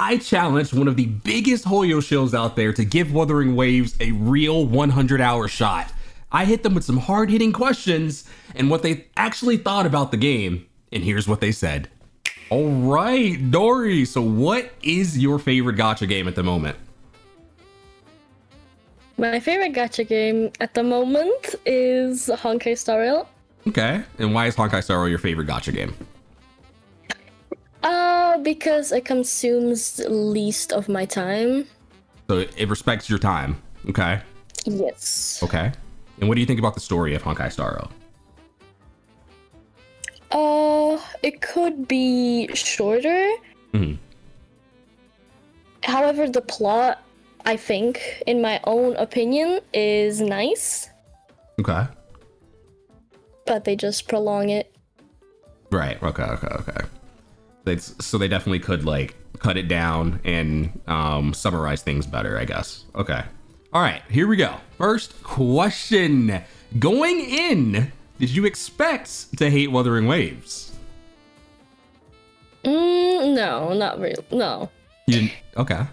I challenged one of the biggest Hoyoshills out there to give Wuthering Waves a real 100-hour shot. I hit them with some hard-hitting questions and what they actually thought about the game, and here's what they said. All right, Dory, so what is your favorite gacha game at the moment? My favorite gacha game at the moment is Honkai Star Rail. Okay, and why is Honkai Star Rail your favorite gacha game? Because it consumes least of my time. So it respects your time, okay? Yes. Okay. And what do you think about the story of Honkai Star Rail? It could be shorter. Mm-hmm. However, the plot, I think, in my own opinion, is nice. Okay. But they just prolong it. Right. Okay. So they definitely could like cut it down and summarize things better, I guess. Okay. All right, here we go. First question. Going in, did you expect to hate Wuthering Waves? No, not really. No. You didn't? Okay.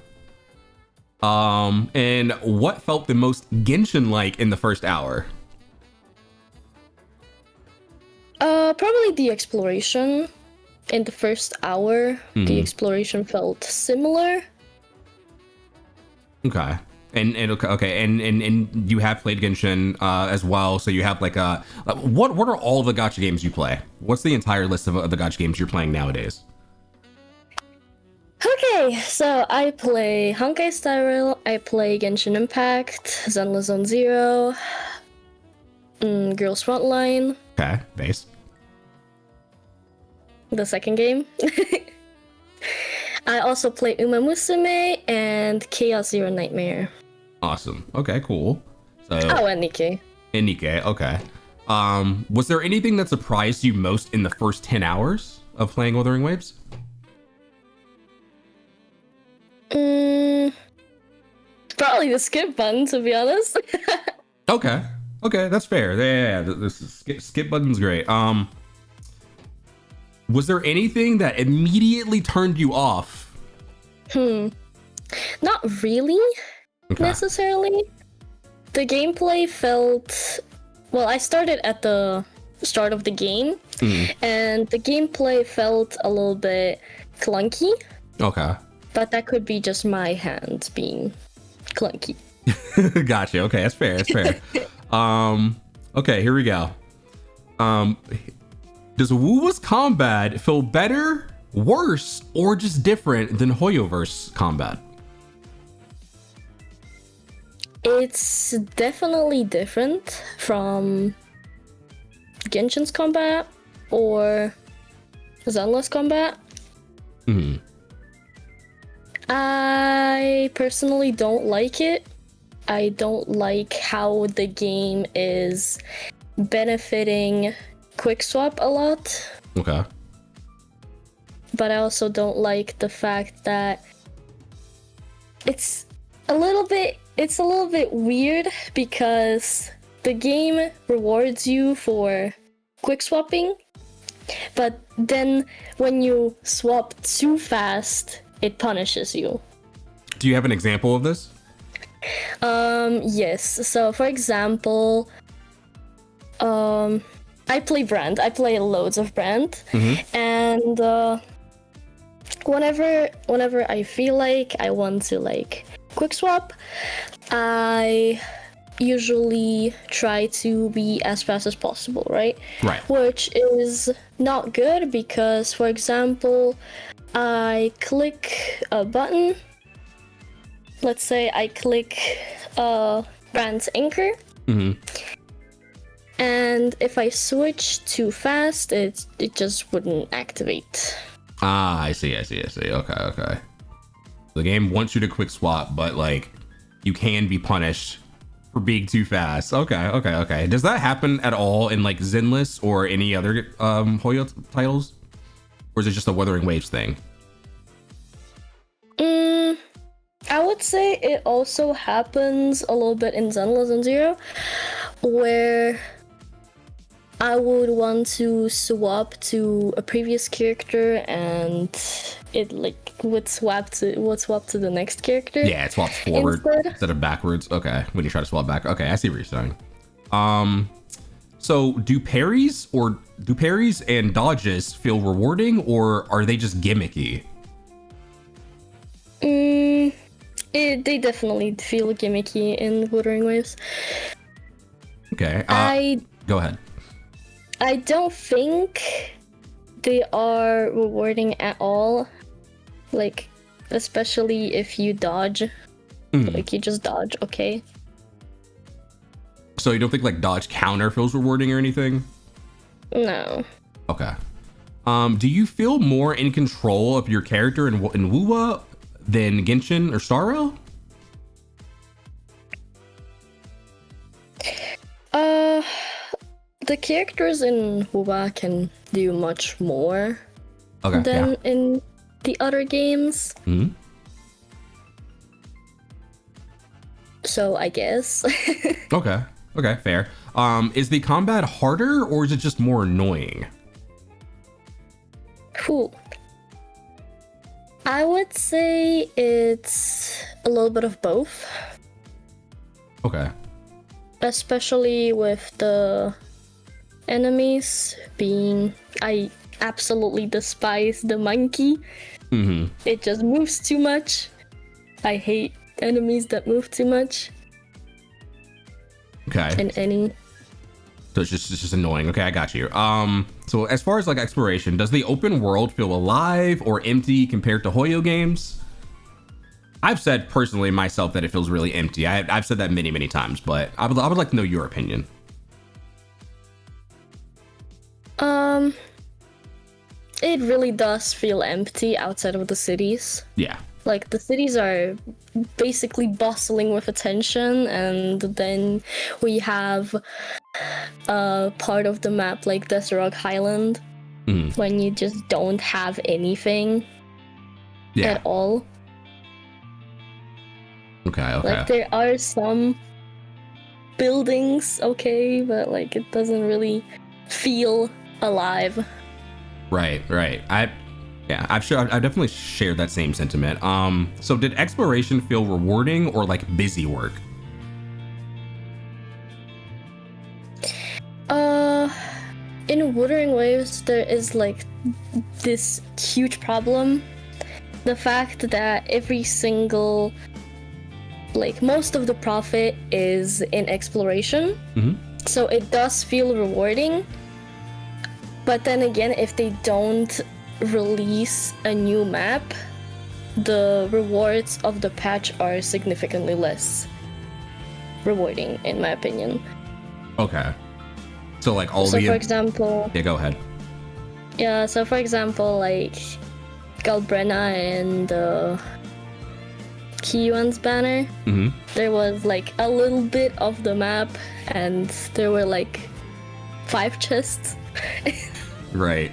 And what felt the most Genshin-like in the first hour? Probably the exploration. In the first hour, the exploration felt similar. Okay. And you have played Genshin as well, so you have like a what are all the gacha games you play? What's the entire list of the gacha games you're playing nowadays? Okay, so I play Honkai Star Rail, I play Genshin Impact, Zenless Zone Zero, Girls Frontline. Okay, base. The second game. I also play Uma Musume and Chaos Zero Nightmare. Awesome. Okay, cool. So and Nikkei. And Nikkei, okay. Was there anything that surprised you most in the first 10 hours of playing Wuthering Waves? Probably the skip button, to be honest. Okay, that's fair. Yeah, this is, skip button's great. Was there anything that immediately turned you off? Not really, necessarily. The gameplay felt... Well, I started at the start of the game, and the gameplay felt a little bit clunky. Okay. But that could be just my hands being clunky. Gotcha. Okay, that's fair. Okay, here we go. Does Wu's combat feel better, worse, or just different than Hoyoverse combat? It's definitely different from Genshin's combat or Zenless combat. I personally don't like it. I don't like how the game is benefiting quick swap a lot. Okay. But I also don't like the fact that it's a little bit weird because the game rewards you for quick swapping, but then when you swap too fast, it punishes you. Do you have an example of this? Yes. So for example, I play Brand. I play loads of Brand, and whenever I feel like I want to like quick swap, I usually try to be as fast as possible, right? Right. Which is not good because, for example, I click a button. Let's say I click Brand's Anchor. And if I switch too fast, it just wouldn't activate. Ah, I see. Okay. The game wants you to quick swap, but like you can be punished for being too fast. Okay. Does that happen at all in like Zenless or any other Hoyo titles? Or is it just a Wuthering Waves thing? I would say it also happens a little bit in Zenless Zone Zero, where I would want to swap to a previous character and it like would swap to the next character. Yeah, it swaps forward instead of backwards. Okay, when you try to swap back. Okay, I see what you're saying. So do parries and dodges feel rewarding, or are they just gimmicky? They definitely feel gimmicky in Wuthering Waves. Okay. Go ahead. I don't think they are rewarding at all. Like, especially if you dodge. Like, you just dodge, okay? So you don't think, like, dodge counter feels rewarding or anything? No. Okay. Do you feel more in control of your character in Wuwa than Genshin or Starro? The characters in Wuwa can do much more than in the other games. So I guess. Okay, fair. Is the combat harder or is it just more annoying? Cool. I would say it's a little bit of both. Okay. Especially with the enemies being... I absolutely despise the monkey. It just moves too much. I hate enemies that move too much. Okay. In any... So it's just annoying. Okay, I got you. So as far as like exploration, does the open world feel alive or empty compared to Hoyo games? I've said personally myself that it feels really empty. I've said that many times, but I would like to know your opinion. It really does feel empty outside of the cities. Yeah. Like, the cities are basically bustling with attention, and then we have part of the map like Desert Highland, when you just don't have anything at all. Okay. Like, there are some buildings, okay, but like it doesn't really feel alive. Right. I've definitely shared that same sentiment. So did exploration feel rewarding or like busy work? In Wuthering Waves, there is like this huge problem. The fact that every single, like, most of the profit is in exploration. So it does feel rewarding. But then again, if they don't release a new map, the rewards of the patch are significantly less rewarding, in my opinion. Okay. So like all for example... Yeah, go ahead. Yeah, so for example, like Galbrenna and Kiyuan's banner, there was like a little bit of the map and there were like 5 chests. Right.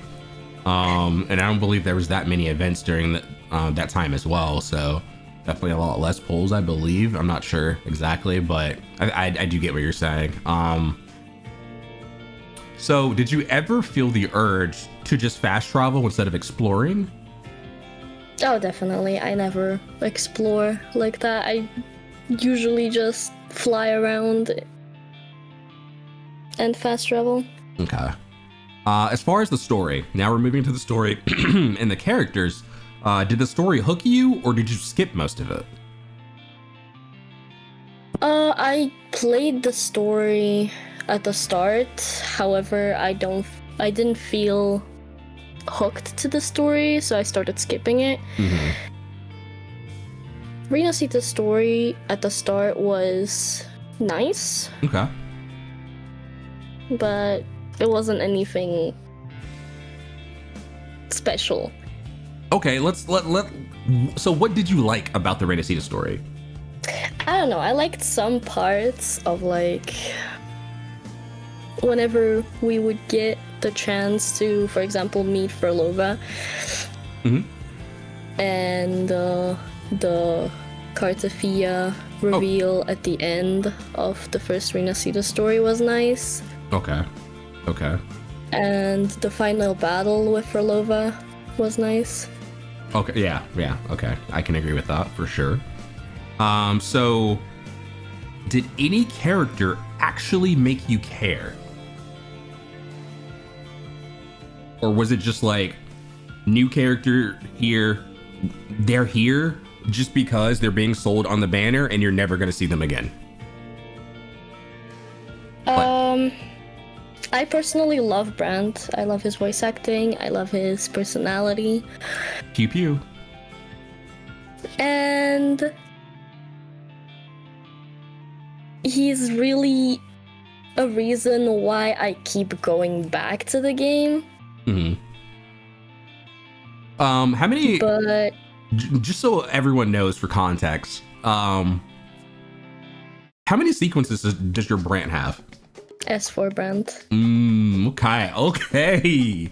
And I don't believe there was that many events during that time as well, so definitely a lot less pulls, I believe. I'm not sure exactly, but I do get what you're saying. So did you ever feel the urge to just fast travel instead of exploring? Oh, definitely. I never explore like that. I usually just fly around and fast travel. Okay. As far as the story, now we're moving to the story and the characters. Did the story hook you, or did you skip most of it? I played the story at the start. However, I didn't feel hooked to the story, so I started skipping it. Rina Sita's story at the start was nice. Okay. But it wasn't anything special. Okay, so what did you like about the Rina Sita story? I don't know, I liked some parts of, like, whenever we would get the chance to, for example, meet Frolova. And the Cartafia reveal at the end of the first Rina Sita story was nice. Okay. And the final battle with Frolova was nice. Okay, yeah, okay. I can agree with that for sure. So did any character actually make you care? Or was it just like new character here, they're here just because they're being sold on the banner and you're never going to see them again? I personally love Brand. I love his voice acting. I love his personality. Pew pew. And he's really a reason why I keep going back to the game. Mm-hmm. How many? But Just so everyone knows for context, how many sequences does your brand have? S4 Brand. Okay.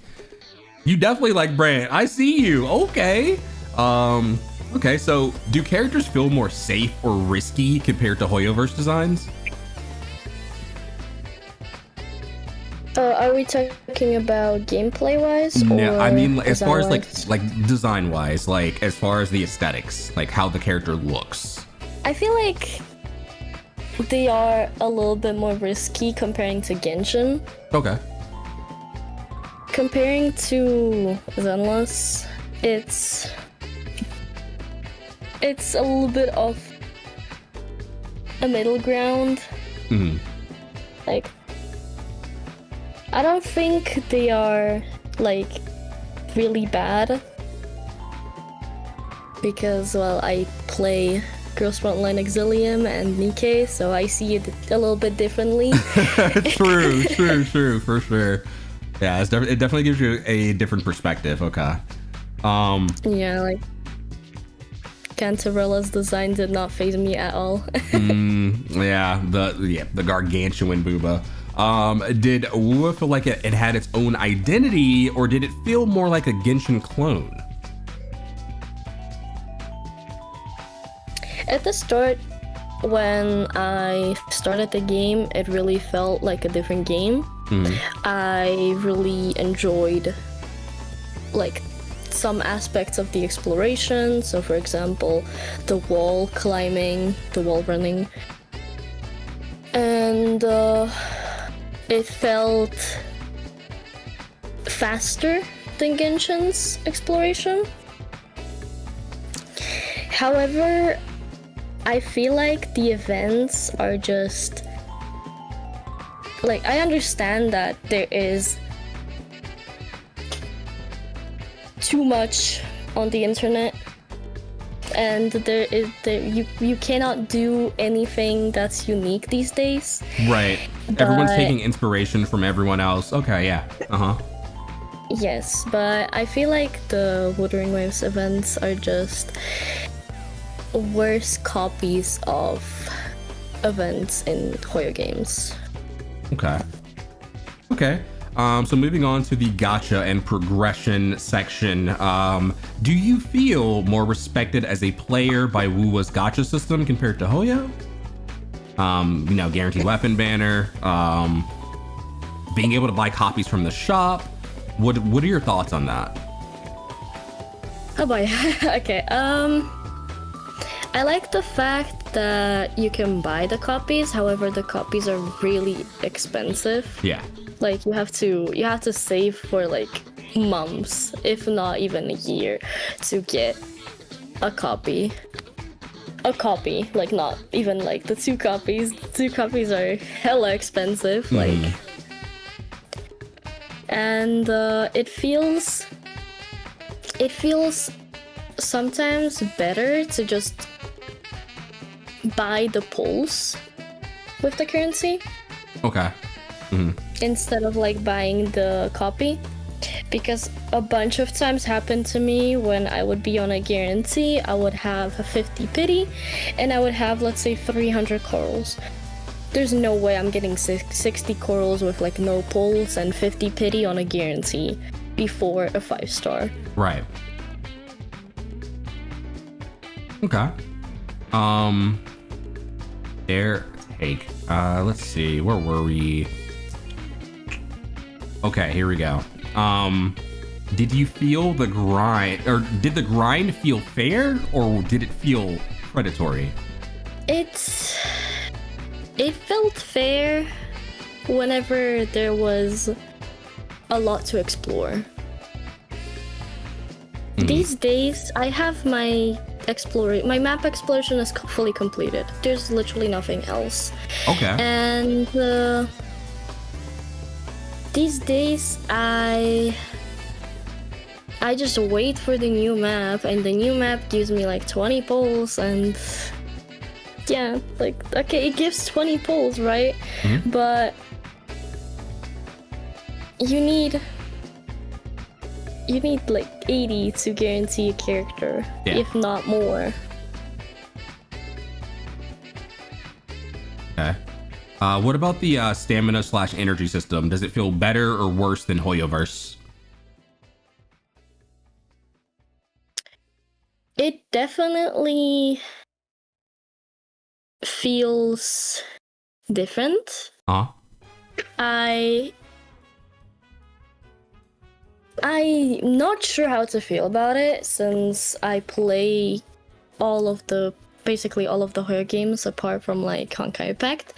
You definitely like Brand. I see you. Okay. Okay. So, do characters feel more safe or risky compared to Hoyoverse designs? Are we talking about gameplay wise? No, I mean as far as design-wise? like design wise, like as far as the aesthetics, like how the character looks. I feel like they are a little bit more risky comparing to Genshin. Okay. Comparing to Zenless, it's a little bit of a middle ground. Mm-hmm. Like, I don't think they are like really bad because, well, I play Girls Frontline Exilium and Nikkei, so I see it a little bit differently. True, for sure. Yeah, it definitely gives you a different perspective. Okay. Yeah, like Cantarella's design did not faze me at all. Yeah, the gargantuan booba. Did Wu feel like it had its own identity, or did it feel more like a Genshin clone? At the start, when I started the game, it really felt like a different game. I really enjoyed like some aspects of the exploration. So for example, the wall climbing, the wall running. And it felt faster than Genshin's exploration. However, I feel like the events are just like, I understand that there is too much on the internet and you cannot do anything that's unique these days. Right. Everyone's taking inspiration from everyone else. Okay, yeah. Yes, but I feel like the Wuthering Waves events are just worse copies of events in Hoyo games. Okay. So moving on to the gacha and progression section, do you feel more respected as a player by Wuwa's gacha system compared to Hoyo? Guaranteed weapon banner, being able to buy copies from the shop. What are your thoughts on that? Oh boy. Okay. I like the fact that you can buy the copies. However, the copies are really expensive. Yeah. Like you have to save for like months, if not even a year, to get a copy. Like not even like the two copies. The two copies are hella expensive. Like, and it feels sometimes better to just buy the pulls with the currency. Okay. Instead of like buying the copy, because a bunch of times happened to me when I would be on a guarantee. I would have a 50 pity and I would have, let's say, 300 corals. There's no way I'm getting 60 corals with like no pulls and 50 pity on a guarantee before a 5-star. Right. Okay. Air take. Let's see. Where were we? Okay, here we go. Did you feel the grind, or did the grind feel fair, or did it feel predatory? It felt fair whenever there was a lot to explore. These days, I have my map exploration is fully completed. There's literally nothing else. Okay. And these days, I just wait for the new map, and the new map gives me like 20 pulls, and yeah, like, okay, it gives 20 pulls, right? But you need like 80 to guarantee a character, if not more. Okay. What about the stamina/energy system? Does it feel better or worse than Hoyoverse? It definitely feels different. I'm not sure how to feel about it, since I play basically all of the horror games apart from like Honkai Impact.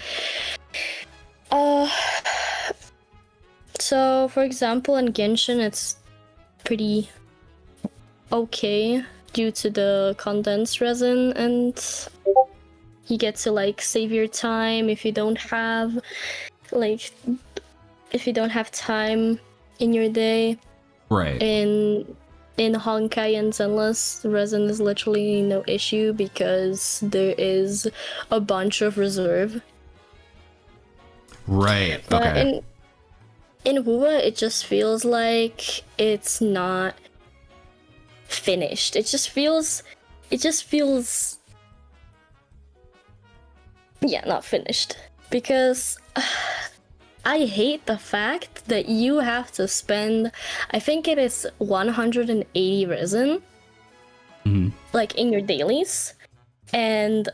So for example, in Genshin, it's pretty okay due to the condensed resin, and you get to like save your time if you don't have time in your day. Right. In Honkai and Zenless, resin is literally no issue because there is a bunch of reserve. Right. But okay. in Wuwa, it just feels like it's not finished. It just feels not finished, because I hate the fact that you have to spend, I think it is 180 resin, like in your dailies, and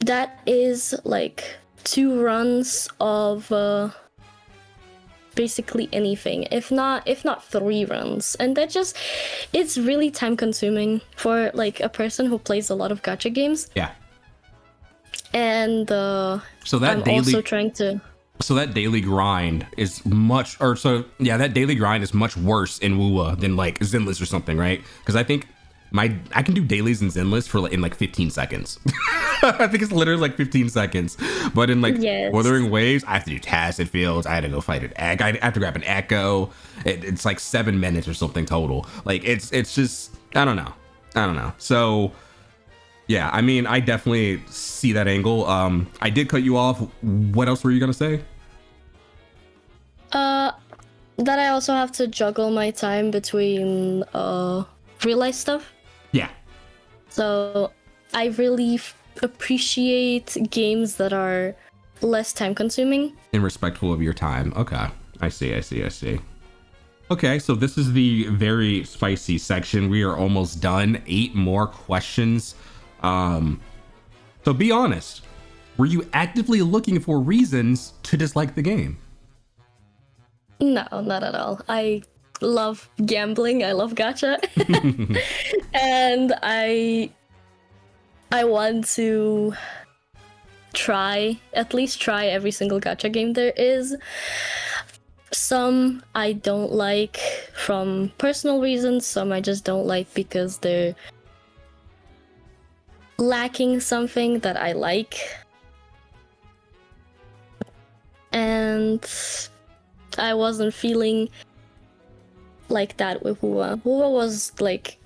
that is like 2 runs of basically anything, if not 3 runs, and it's really time consuming for like a person who plays a lot of gacha games. Yeah. And so that I'm daily, also trying to. So that daily grind is that daily grind is much worse in Wuwa than like Zenless or something, right? Because I think I can do dailies in Zenless in like 15 seconds. I think it's literally like 15 seconds. But in like Wuthering Waves, I have to do tacit fields. I had to go fight an egg. I have to grab an echo. It's like 7 minutes or something total. Like it's just I don't know. So. Yeah, I mean, I definitely see that angle. I did cut you off. What else were you gonna say? That I also have to juggle my time between real life stuff. Yeah. So I really appreciate games that are less time consuming and respectful of your time. Okay, I see. Okay, so this is the very spicy section. We are almost done. 8 more questions. So be honest, were you actively looking for reasons to dislike the game? No, not at all. I love gambling. I love gacha. And I want to at least try every single gacha game there is. Some I don't like from personal reasons, some I just don't like because they're lacking something that I like. And I wasn't feeling like that with Wuwa. Wuwa was like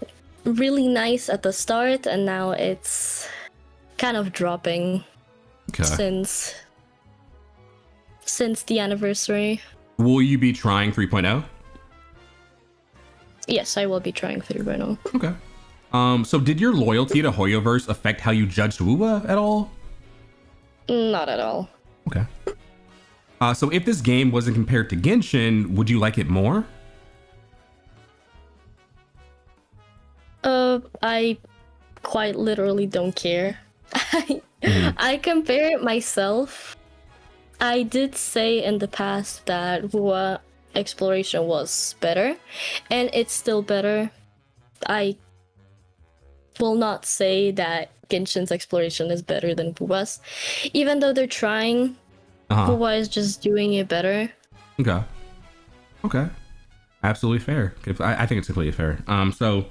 really nice at the start, and now it's kind of dropping since the anniversary. Will you be trying 3.0? Yes, I will be trying 3.0. Okay. So did your loyalty to Hoyoverse affect how you judged Wuwa at all? Not at all. Okay. So if this game wasn't compared to Genshin, would you like it more? I quite literally don't care. I compare it myself I did say in the past that Hua exploration was better, and it's still better. I will not say that Genshin's exploration is better than Hua's, even though they're trying. Hua is just doing it better. Okay. Okay. Absolutely fair. I think it's completely fair. So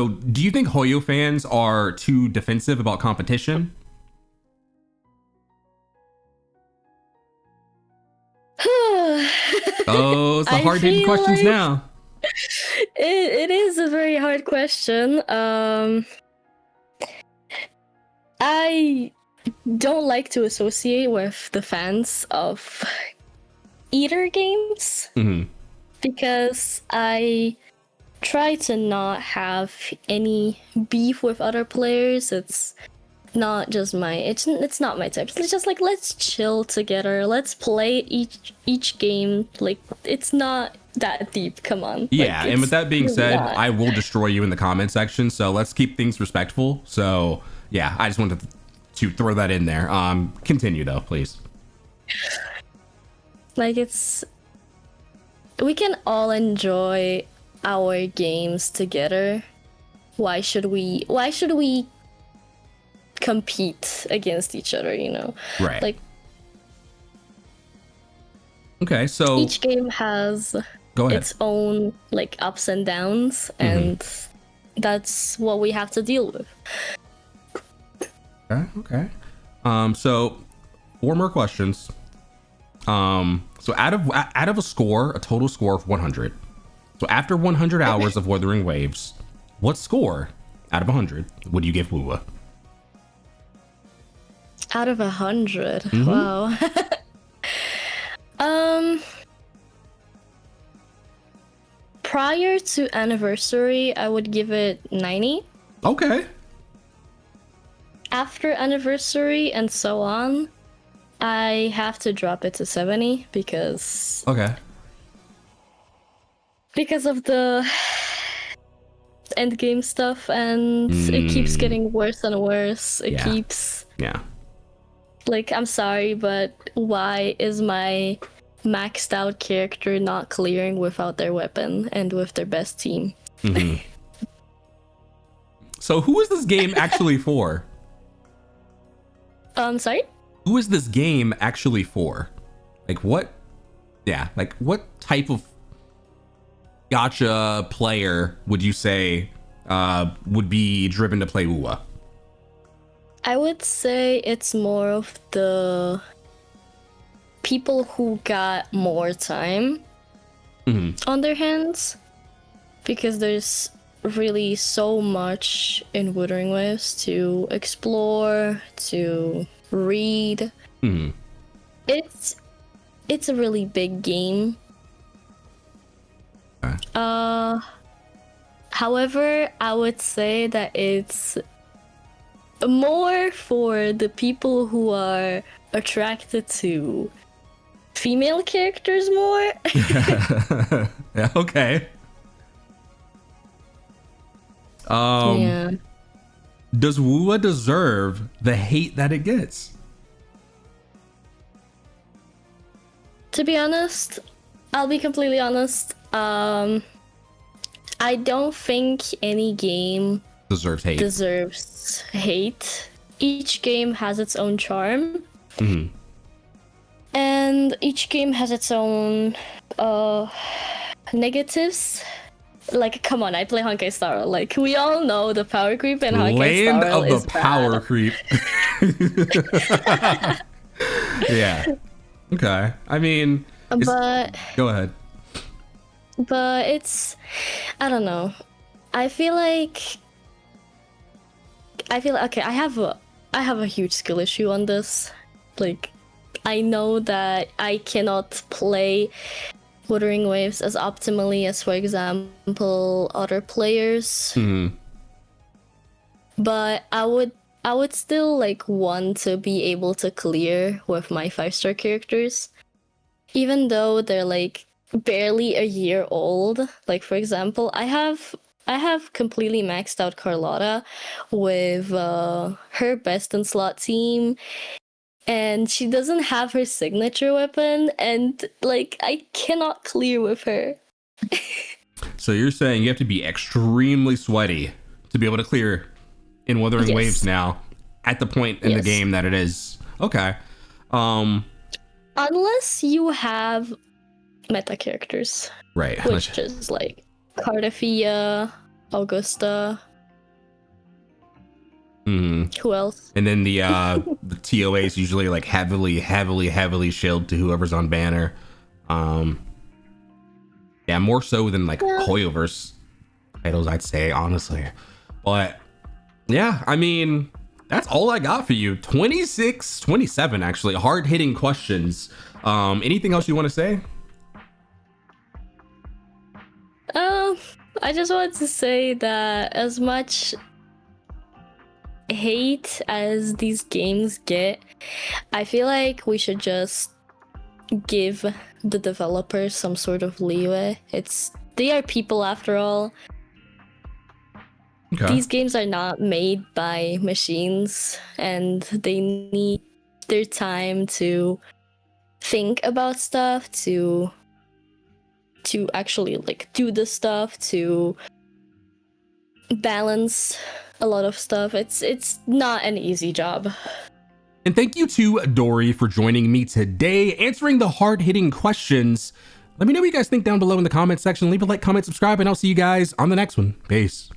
do you think Hoyo fans are too defensive about competition? Oh, it's the hard-hitting questions like now. it is a very hard question. I don't like to associate with the fans of eater games because I try to not have any beef with other players. It's not just it's not my type. It's just like, let's chill together. Let's play each game. Like, it's not that deep. Come on. Yeah, like, and with that being said, not. I will destroy you in the comment section. So let's keep things respectful. So yeah, I just wanted to throw that in there. Continue though, please. Like, we can all enjoy our games together. Why should we compete against each other, you know? Right. Like, okay, so each game has its own like ups and downs, and that's what we have to deal with. Okay. So 4 more questions. So out of a total score of 100. So after 100 hours of Wuthering Waves, what score out of 100 would you give Wuwa? Out of 100, wow. Prior to anniversary, I would give it 90. Okay. After anniversary and so on, I have to drop it to 70 because of the end game stuff, and it keeps getting worse and worse. It keeps like, I'm sorry, but why is my maxed out character not clearing without their weapon and with their best team? So who is this game actually for? Sorry? Who is this game actually for? Like what? Yeah, like what type of gacha player would you say would be driven to play Wuwa? I would say it's more of the people who got more time on their hands, because there's really so much in Wuthering Waves to explore, to read. It's a really big game. However, I would say that it's more for the people who are attracted to female characters more. Yeah, okay. Does Wuwa deserve the hate that it gets? To be honest, I'll be completely honest. I don't think any game deserves hate. Each game has its own charm. And each game has its own negatives. Like, come on, I play Honkai Star Rail. Like, we all know the power creep in Honkai Star Rail is bad. Power creep. Yeah. Okay. I mean, but go ahead. But it's, I don't know. I feel okay. I have a huge skill issue on this. Like, I know that I cannot play Wuthering Waves as optimally as, for example, other players. But I would still like want to be able to clear with my 5-star characters, even though they're like barely a year old. Like, for example, I have completely maxed out Carlotta with her best in slot team and she doesn't have her signature weapon, and like I cannot clear with her. So you're saying you have to be extremely sweaty to be able to clear in Wuthering Yes. Waves now at the point in the Yes. game that it is. Okay. Unless you have meta characters, Right. which is like Cardafia, Augusta. Who else? And then the TOA is usually like heavily shielded to whoever's on banner. Yeah, more so than like Hoyoverse titles, I'd say, honestly. But yeah, I mean, that's all I got for you. 27 actually hard hitting questions. Anything else you want to say? I just wanted to say that as much hate as these games get, I feel like we should just give the developers some sort of leeway. They are people after all. Okay. These games are not made by machines, and they need their time to think about stuff, to actually like do the stuff, to balance a lot of stuff. It's not an easy job. And thank you to Dory for joining me today, answering the hard-hitting questions. Let me know what you guys think down below in the comment section. Leave a like, comment, subscribe, and I'll see you guys on the next one. Peace.